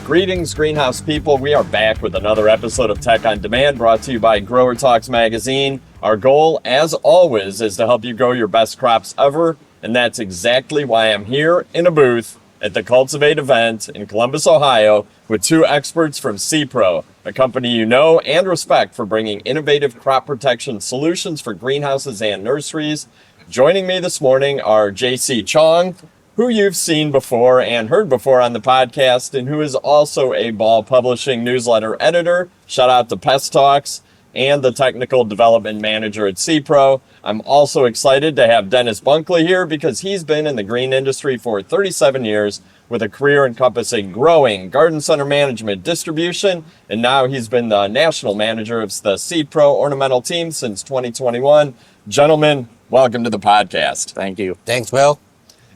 Greetings, greenhouse people. We are back with another episode of Tech on Demand brought to you by GrowerTalks magazine. Our goal, as always, is to help you grow your best crops ever, and that's exactly why I'm here in a booth at the Cultivate event in Columbus, Ohio, with two experts from SePRO, a company you know and respect for bringing innovative crop protection solutions for greenhouses and nurseries. Joining me this morning are JC Chong, who you've seen before and heard before on the podcast, and who is also a Ball Publishing newsletter editor. Shout out to Pest Talks, and the technical development manager at SePRO. I'm also excited to have Dennis Bunkley here because he's been in the green industry for 37 years with a career encompassing growing, garden center management, distribution, and now he's been the national manager of the SePRO ornamental team since 2021. Gentlemen, welcome to the podcast. Thank you. Thanks, Will.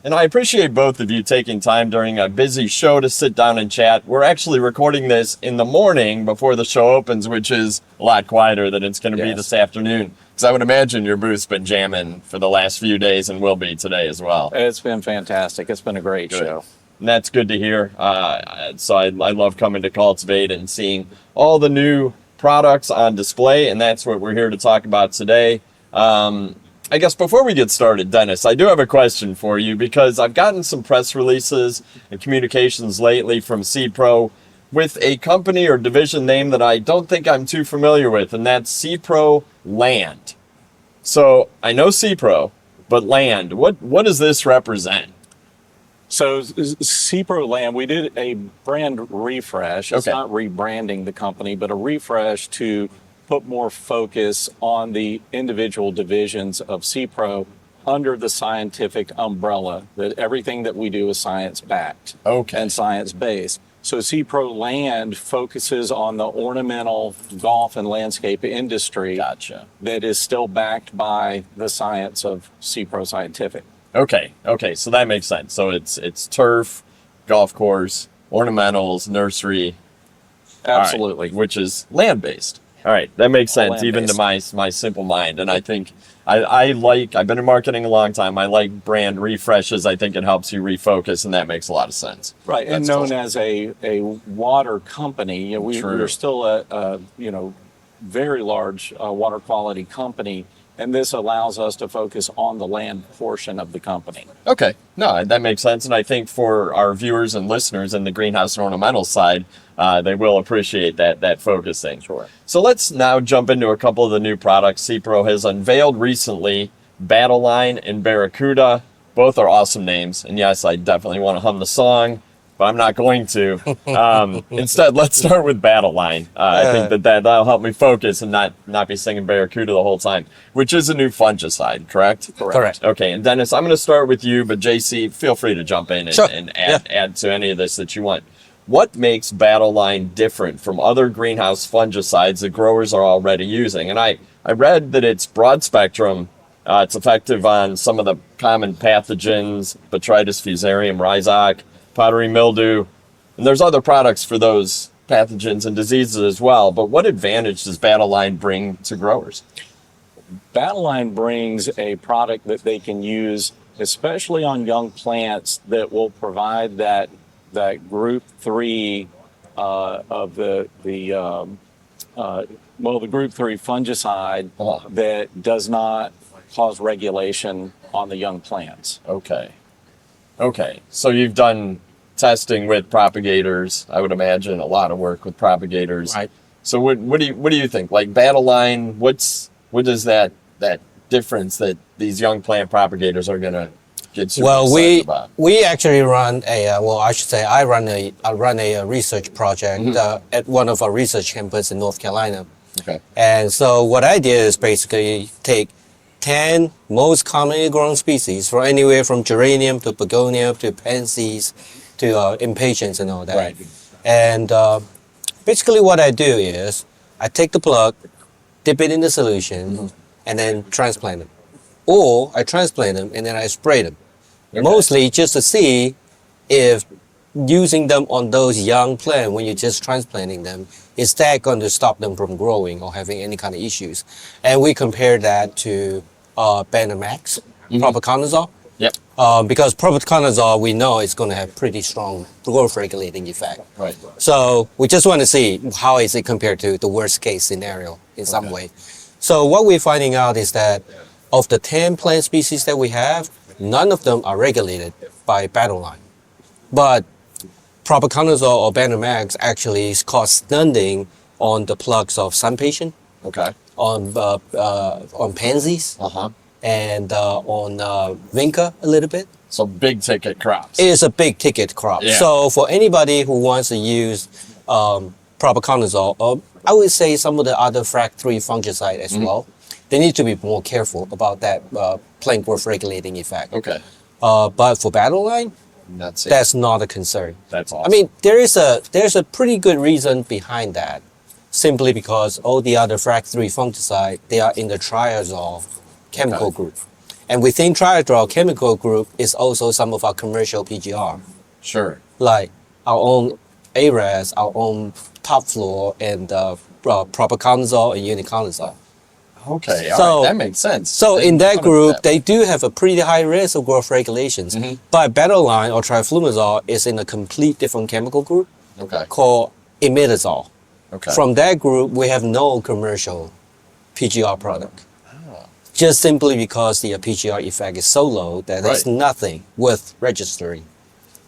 And I appreciate both of you taking time during a busy show to sit down and chat. We're actually recording this in the morning before the show opens, which is a lot quieter than it's going to be this afternoon. Because I would imagine your booth's been jamming for the last few days and will be today as well. It's been fantastic. It's been a great show. And that's good to hear. So I love coming to Cultivate and seeing all the new products on display, and that's what we're here to talk about today. I guess before we get started, Dennis, I do have a question for you because I've gotten some press releases and communications lately from SePRO with a company or division name that I don't think I'm too familiar with, and that's SePRO Land. So I know SePRO, but Land, what does this represent? So SePRO Land, we did a brand refresh. It's not rebranding the company, but a refresh to put more focus on the individual divisions of SePRO under the scientific umbrella, that everything that we do is science-backed and science-based. So SePRO Land focuses on the ornamental golf and landscape industry that is still backed by the science of SePRO Scientific. Okay, so that makes sense. So it's turf, golf course, ornamentals, nursery. Absolutely. Right, which is land-based. All right, that makes sense even to my simple mind. And I think I've been in marketing a long time. I like brand refreshes. I think it helps you refocus, and that makes a lot of sense. Right, and known as a water company, we're still a very large water quality company, and this allows us to focus on the land portion of the company. Okay, no, that makes sense. And I think for our viewers and listeners in the greenhouse and ornamental side, they will appreciate that focusing. Sure. So let's now jump into a couple of the new products SePRO has unveiled recently, BattleLine and Barracuda. Both are awesome names. And yes, I definitely want to hum the song, but I'm not going to. Instead, let's start with BattleLine. I think that'll help me focus and not be singing Barracuda the whole time, which is a new fungicide, correct? Correct. Okay, and Dennis, I'm going to start with you, but JC, feel free to jump in and add to any of this that you want. What makes BattleLine different from other greenhouse fungicides that growers are already using? And I read that it's broad spectrum. It's effective on some of the common pathogens, Botrytis fusarium, rhizoc, powdery mildew, and there's other products for those pathogens and diseases as well. But what advantage does BattleLine bring to growers? BattleLine brings a product that they can use, especially on young plants, that will provide that group 3 of the group 3 fungicide that does not cause regulation on the young plants. Okay, so you've done testing with propagators. I would imagine a lot of work with propagators. Right. So what do you think? Like BattleLine, what is that difference that these young plant propagators are going to get super excited about? We actually run I run a research project at one of our research campuses in North Carolina. Okay. And so what I did is basically take 10 most commonly grown species, from anywhere from geranium to begonia to pansies to impatiens and all that. Right. And basically what I do is I take the plug, dip it in the solution, and then transplant them. Or I transplant them and then I spray them. Okay. Mostly just to see if using them on those young plants when you're just transplanting them, is that going to stop them from growing or having any kind of issues? And we compare that to Benamax, propiconazole. Yep. Because propiconazole, we know it's going to have pretty strong growth regulating effect. Right. So we just want to see how is it compared to the worst case scenario in some way. So what we're finding out is that of the 10 plant species that we have, none of them are regulated by BattleLine. But propiconazole or Banamax actually cause stunting on the plugs of sun patient, Okay. on pansies, and on vinca a little bit. So big ticket crops. It is a big ticket crop. Yeah. So for anybody who wants to use propiconazole, or I would say some of the other FRAC3 fungicide as well, they need to be more careful about that plant growth regulating effect. Okay. But for BattleLine, That's it. that's not a concern. That's awesome. I mean, there's a pretty good reason behind that, simply because all the other FRAC3 fungicide, they are in the triazole chemical group. And within triazole chemical group is also some of our commercial PGR, Sure. like our own ARAS, our own top floor, and propiconazole and uniconazole. Okay. All So- right. That makes sense. So in Didn't that thought of group, that. they do have a pretty high risk of growth regulations. But BattleLine or triflumazole is in a complete different chemical group Okay. called imidazole. Okay. From that group, we have no commercial PGR product. Just simply because the PGR effect is so low that there's Right. nothing worth registering.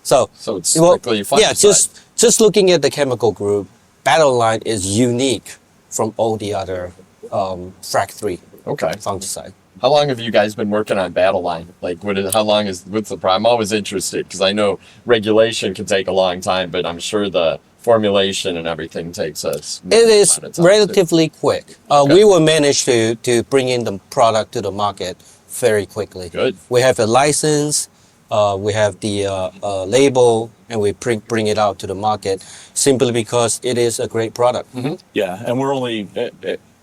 So So it's strictly fungicide. yeah, just looking at the chemical group, BattleLine is unique from all the other FRAC3 Okay. fungicide. How long have you guys been working on BattleLine? Like, what's the problem? I'm always interested because I know regulation can take a long time, but I'm sure the formulation and everything takes us. It is relatively quick. We will manage to bring in the product to the market very quickly. Good. We have a license, we have the label, and we bring it out to the market simply because it is a great product. Yeah, and we're only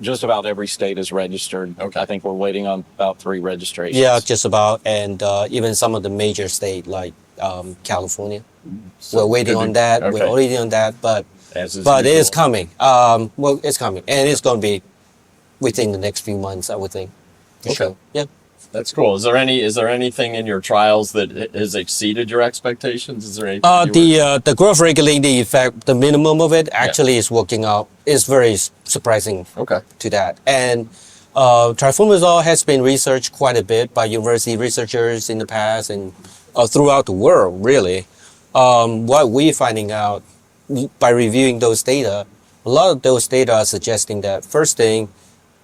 just about every state is registered. Okay. I think we're waiting on about 3 registrations. Yeah, just about, and even some of the major states like California. We're waiting on that. Okay. We're waiting on that, but As is it is usual. coming. Well, it's coming, and it's going to be within the next few months, I would think. For Okay. sure. Yeah. That's cool. Is there anything in your trials that has exceeded your expectations? Is there anything? The growth regulating effect, the minimum of it actually is working out. Is very surprising Okay. to that. And triflumazole has been researched quite a bit by university researchers in the past and throughout the world, really. What we're finding out by reviewing those data, a lot of those data are suggesting that first thing,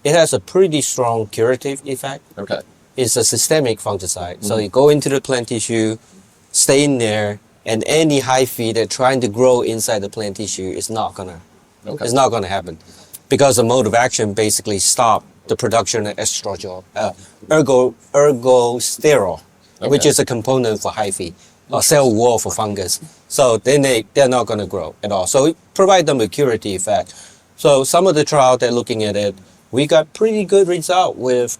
it has a pretty strong curative effect. Okay. It's a systemic fungicide. So you go into the plant tissue, stay in there, and any hyphae that trying to grow inside the plant tissue is not gonna happen, because the mode of action basically stop the production of estradiol, ergosterol, which Okay. is a component for hyphae, a cell wall for fungus. So then they're not gonna grow at all. So it provide them a curative effect. So some of the trial they're looking at it, we got pretty good result with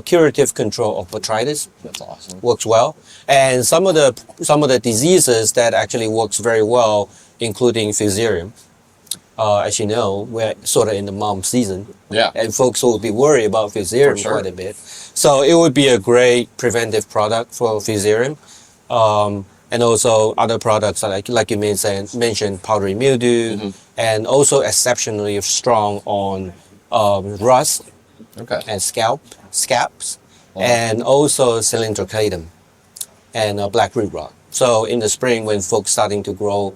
curative control of botrytis. That's awesome. Works well, and some of the diseases that actually works very well, including Fusarium. As you know, we're sort of in the mom season, Yeah. and folks will be worried about Fusarium For sure. quite a bit. So it would be a great preventive product for Fusarium, and also other products like you mentioned powdery mildew, and also exceptionally strong on rust Okay. and scabs, and also cylindrocladum and black root rot. So in the spring, when folks starting to grow,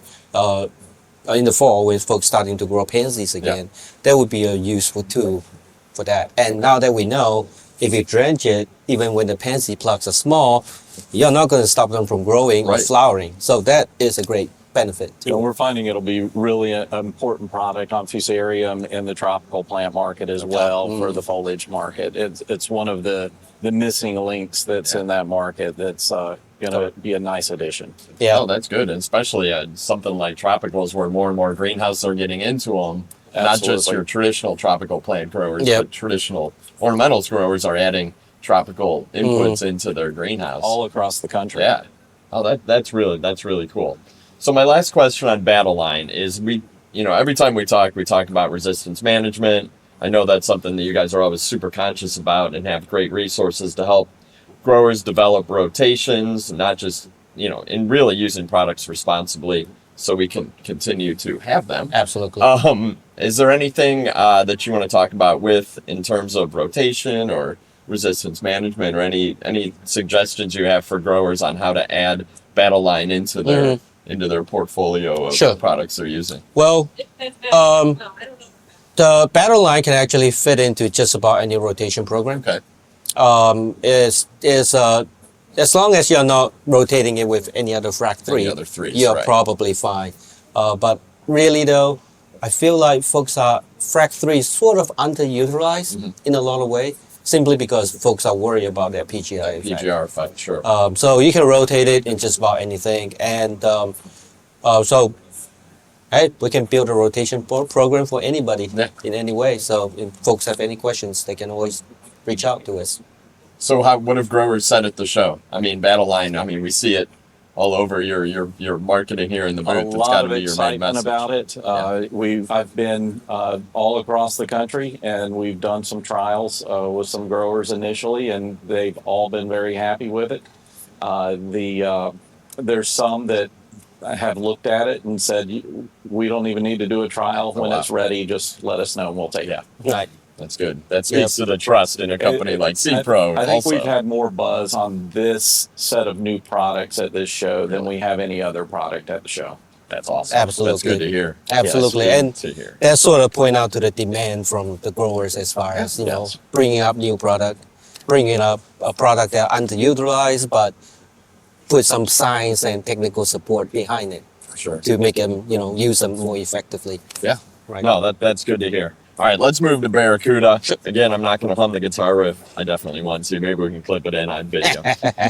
in the fall, when folks starting to grow pansies again, that would be a useful tool for that. And now that we know, if you drench it, even when the pansy plugs are small, you're not going to stop them from growing or Right. flowering. So that is a great benefit too. You know, we're finding it'll be really an important product on Fusarium in the tropical plant market as well for the foliage market. It's one of the missing links that's in that market that's going to be a nice addition. Yeah. Oh, that's good. And especially something like tropicals where more and more greenhouses are getting into them. Not just Absolutely. your traditional tropical plant growers, Yep. but traditional ornamentals growers are adding tropical inputs into their greenhouse. All across the country. Yeah. Oh, that's really cool. So my last question on BattleLine is every time we talk about resistance management. I know that's something that you guys are always super conscious about and have great resources to help growers develop rotations, not just, and really using products responsibly so we can continue to have them. Absolutely. Is there anything that you want to talk about in terms of rotation or resistance management, or any suggestions you have for growers on how to add BattleLine into their portfolio of products they're using? Well, the BattleLine can actually fit into just about any rotation program. Okay. As long as you're not rotating it with any other frac 3, you're probably fine. But really though, I feel like frac 3 is sort of underutilized in a lot of ways, simply because folks are worried about their PGI effect. PGR effect, sure. So you can rotate it in just about anything. And hey, we can build a rotation program for anybody in any way. So if folks have any questions, they can always reach out to us. So what have growers said at the show? I mean, BattleLine, we see it all over your marketing here in the booth. It's got to be your main message. About it. I've been all across the country, and we've done some trials with some growers initially, and they've all been very happy with it. There's some that have looked at it and said, we don't even need to do a trial. When it's ready, just let us know and we'll take it. Right. That's good. That speaks to the trust in a company like SePRO. I think we've had more buzz on this set of new products at this show than we have any other product at the show. That's awesome. Absolutely. That's good to hear. Absolutely. Yes, and that sort of point out to the demand from the growers as far as, bringing up new product, bringing up a product that are underutilized, but put some science and technical support behind it. For sure. To make them, use them more effectively. Yeah. Right. No, that's good to hear. All right, let's move to Barracuda. Again, I'm not going to hum the guitar riff. I definitely want to. Maybe we can clip it in on video.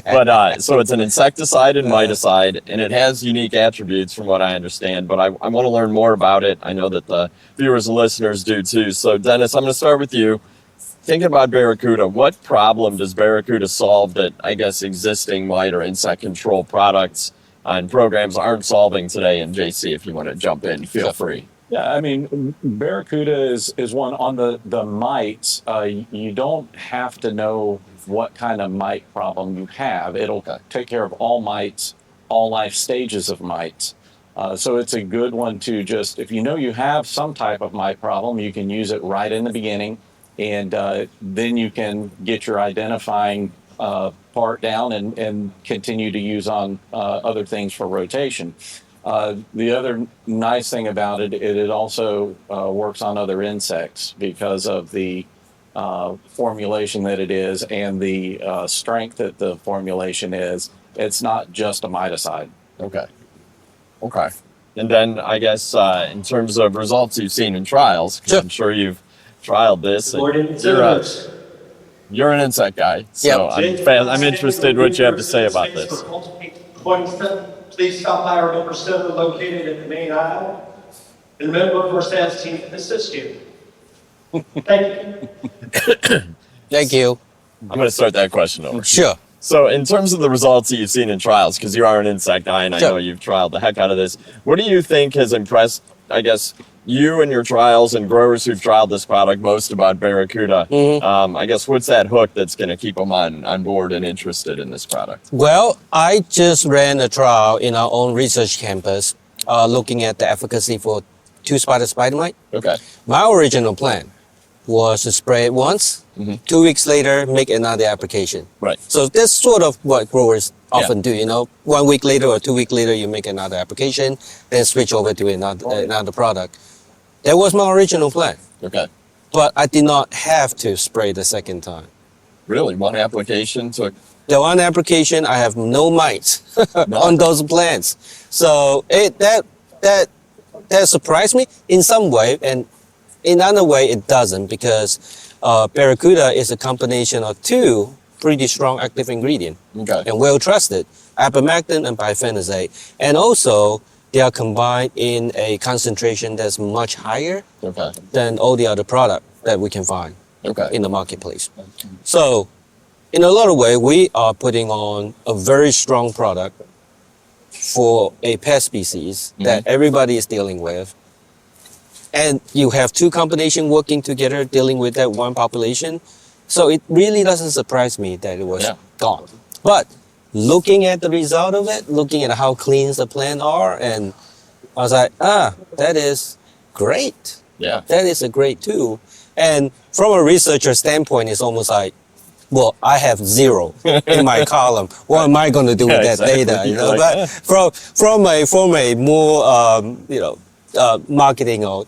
But so it's an insecticide and miticide, and it has unique attributes from what I understand. But I want to learn more about it. I know that the viewers and listeners do too. So Dennis, I'm going to start with you. Thinking about Barracuda, what problem does Barracuda solve that I guess existing mite or insect control products and programs aren't solving today? And JC, if you want to jump in, feel free. Yeah, Barracuda is one on the mites. You don't have to know what kind of mite problem you have. It'll take care of all mites, all life stages of mites. So it's a good one to just, if you know you have some type of mite problem, you can use it right in the beginning, and then you can get your identifying part down and continue to use on other things for rotation. The other nice thing about it, it also works on other insects because of the formulation that it is and the strength that the formulation is. It's not just a miticide. Okay. And then I guess in terms of results you've seen in trials, I'm sure you've trialed this. You're an insect guy, so I'm interested in what you have to say about this. Please stop by our member center located in the main aisle. And the member of our sales team can assist you. Thank you. Thank you. I'm going to start that question over. Sure. So in terms of the results that you've seen in trials, because you are an insect guy and I know you've trialed the heck out of this, what do you think has impressed, I guess, you and your trials and growers who've trialed this product most about Barracuda? I guess what's that hook that's going to keep them on board and interested in this product? Well, I just ran a trial in our own research campus looking at the efficacy for 2-spotted spider mite. Okay. My original plan was to spray it once, 2 weeks later, make another application. Right. So that's sort of what growers often do, 1 week later or 2 weeks later, you make another application, then switch over to another product. That was my original plan. Okay. But I did not have to spray the second time. Really? One application took? The one application, I have no mites on those plants. So that surprised me in some way, and in another way it doesn't, because Barracuda is a combination of 2 pretty strong active ingredients and well trusted, abamectin and bifenazate, and also they are combined in a concentration that's much higher than all the other products that we can find in the marketplace. So in a lot of ways, we are putting on a very strong product for a pest species that everybody is dealing with. And you have 2 combinations working together, dealing with that one population. So it really doesn't surprise me that it was Yeah. gone. But looking at the result of it, looking at how clean the plant are, and I was like, that is great. Yeah. That is a great tool. And from a researcher standpoint, it's almost like, well, I have 0 in my column. What am I going to do with that exactly. data? You You're know, like, but from a more marketing or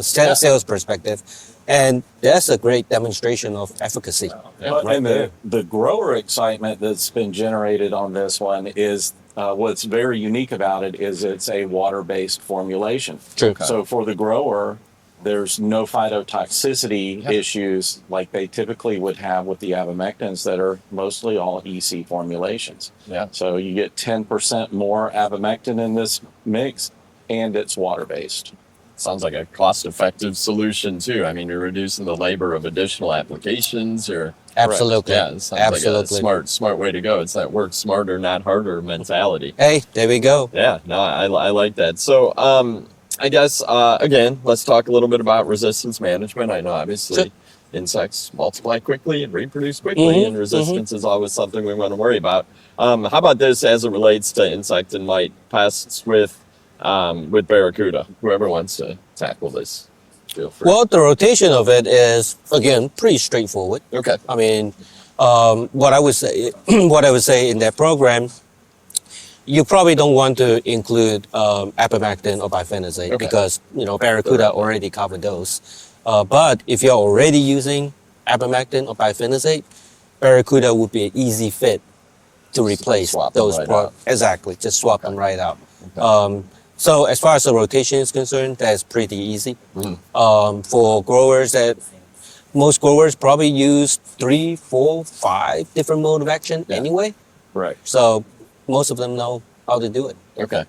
sales perspective, and that's a great demonstration of efficacy. Well, right and there. the grower excitement that's been generated on this one is what's very unique about it is it's a water-based formulation. True. Okay. So for the grower, there's no phytotoxicity issues like they typically would have with the abamectins that are mostly all EC formulations. Yeah. So you get 10% more abamectin in this mix, and it's water-based. Sounds like a cost-effective solution too. I mean, you're reducing the labor of additional applications. Or Absolutely. yeah, it sounds Absolutely. like a smart way to go. It's that work smarter, not harder mentality. Hey, there we go. Yeah, no, I like that. So, I guess again, let's talk a little bit about resistance management. I know obviously Sure. insects multiply quickly and reproduce quickly, and resistance is always something we want to worry about. How about this as it relates to insect and mite pests with Barracuda? Whoever wants to tackle this, feel free. Well, the rotation of it is, again, pretty straightforward. Okay. I mean, what I would say in that program, you probably don't want to include abamectin or bifenazate Okay. because Barracuda already covered those. But if you're already using abamectin or bifenazate, Barracuda would be an easy fit to replace swap them those. right out. Exactly, just swap them right out. So as far as the rotation is concerned, that's pretty easy. For growers most growers probably use 3, 4, 5 different mode of action anyway. Right. So most of them know how to do it. Okay.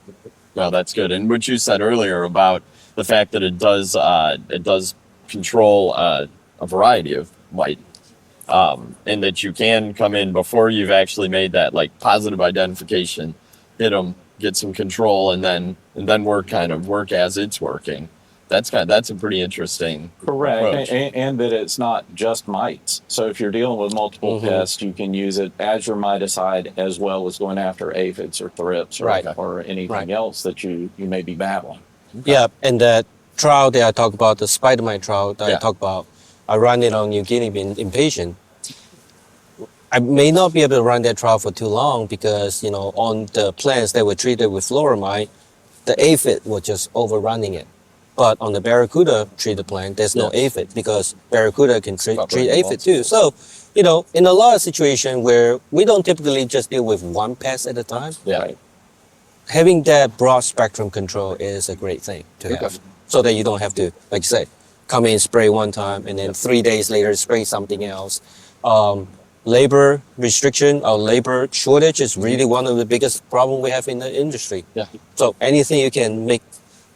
No, that's good. And what you said earlier about the fact that it does control a variety of mite, and that you can come in before you've actually made that like positive identification, hit them, get some control, and then work as it's working. That's a pretty interesting Correct, approach. and that it's not just mites. So if you're dealing with multiple pests, you can use it as your miticide as well as going after aphids or thrips or anything else that you may be battling. Yeah, and that trial that I talked about, the spider mite trial that I talked about, I ran it on New Guinea bean impatient. I may not be able to run that trial for too long because, on the plants that were treated with fluoromide, the aphid was just overrunning it. But on the Barracuda treated plant, there's no aphid because Barracuda can treat aphid too. So, in a lot of situations where we don't typically just deal with one pest at a time, having that broad spectrum control is a great thing to have. So that you don't have to, like you say, come in, spray one time, and then 3 days later spray something else. Labor restriction or labor shortage is really one of the biggest problems we have in the industry. Yeah. So anything you can make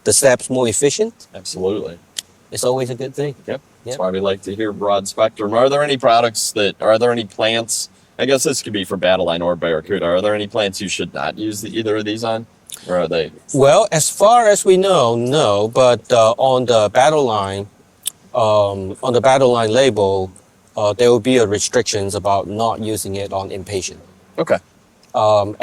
the steps more efficient, Absolutely. it's always a good thing. Yep. That's why we like to hear broad spectrum. Are there any plants? I guess this could be for BattleLine or Barracuda. Are there any plants you should not use either of these on? Or are they? Well, as far as we know, no. But on the BattleLine label, there will be restrictions about not using it on impatient. Okay. But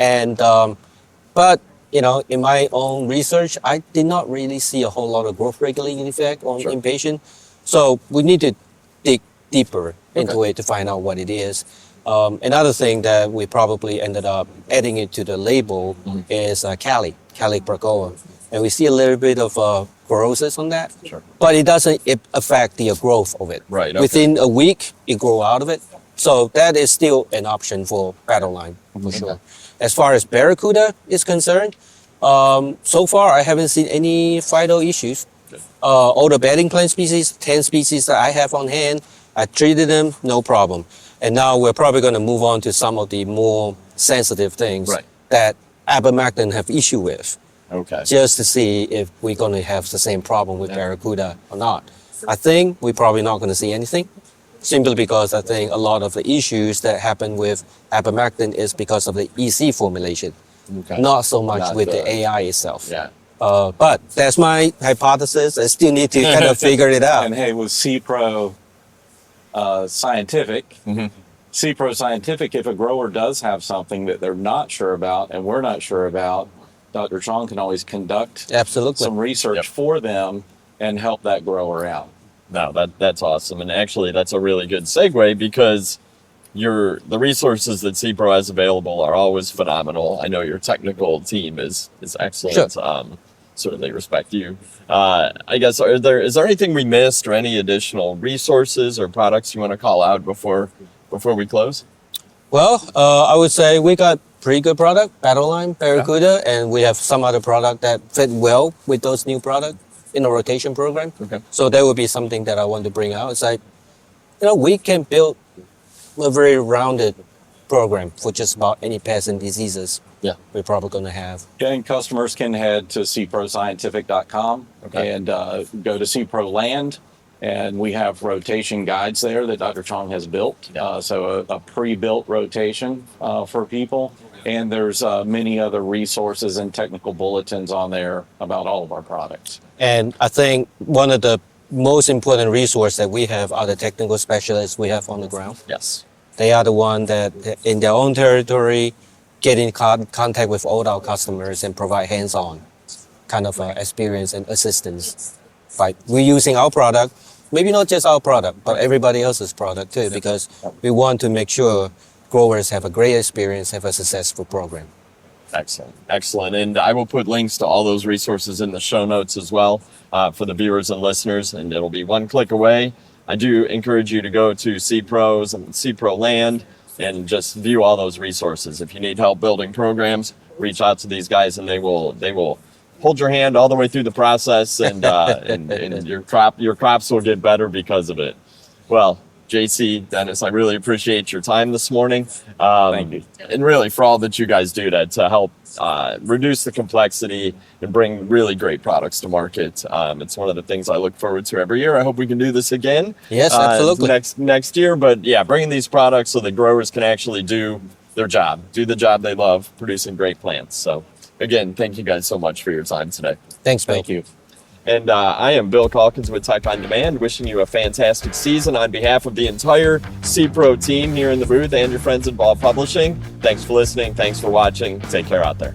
in my own research, I did not really see a whole lot of growth regulating effect on impatient. So we need to dig deeper into it to find out what it is. Another thing that we probably ended up adding it to the label is Calic Pragoa. And we see a little bit of chlorosis on that, but it doesn't affect the growth of it. Right. Okay. Within a week, it grow out of it. So that is still an option for BattleLine for sure. As far as Barracuda is concerned, so far I haven't seen any phyto issues. All the bedding plant species, 10 species that I have on hand, I treated them, no problem. And now we're probably going to move on to some of the more sensitive things that abamectin have issue with. Okay. Just to see if we're going to have the same problem with Barracuda or not. I think we're probably not going to see anything, simply because I think a lot of the issues that happen with abamectin is because of the EC formulation, not so much with the AI itself. Yeah. But that's my hypothesis. I still need to kind of figure it out. And hey, with SePRO, Scientific. SePRO Scientific, if a grower does have something that they're not sure about and we're not sure about, Dr. Chong can always conduct Absolutely. some research for them and help that grower out. No, that's awesome. And actually, that's a really good segue because the resources that SePRO has available are always phenomenal. I know your technical team is excellent. Sure. Certainly respect you. I guess, is there anything we missed or any additional resources or products you want to call out before we close? Well, I would say we got pretty good product, BattleLine, Barracuda, and we have some other product that fit well with those new products in a rotation program. Okay. So that would be something that I want to bring out. It's like, we can build a very rounded program for just about any pests and diseases we're probably going to have. And customers can head to seproscientific.com and go to SePRO Land. And we have rotation guides there that Dr. Chong has built. So a pre-built rotation for people. And there's many other resources and technical bulletins on there about all of our products. And I think one of the most important resource that we have are the technical specialists we have on the ground. Yes. They are the one that in their own territory get in contact with all our customers and provide hands-on kind of experience and assistance. Like we're using our product, maybe not just our product, but everybody else's product too, because we want to make sure growers have a great experience, have a successful program. Excellent. And I will put links to all those resources in the show notes as well for the viewers and listeners, and it'll be one click away. I do encourage you to go to SePRO's and SePRO Land and just view all those resources. If you need help building programs, reach out to these guys and they will hold your hand all the way through the process and your crops will get better because of it. Well, JC, Dennis, I really appreciate your time this morning. Thank you. And really for all that you guys do to help reduce the complexity and bring really great products to market. It's one of the things I look forward to every year. I hope we can do this again. Yes, absolutely. Next year. But yeah, bringing these products so that growers can actually do their job, do the job they love, producing great plants. So again, thank you guys so much for your time today. Thanks, Bill. Thank you. And I am Bill Calkins with Tech on Demand, wishing you a fantastic season on behalf of the entire SePRO team here in the booth and your friends at Ball Publishing. Thanks for listening. Thanks for watching. Take care out there.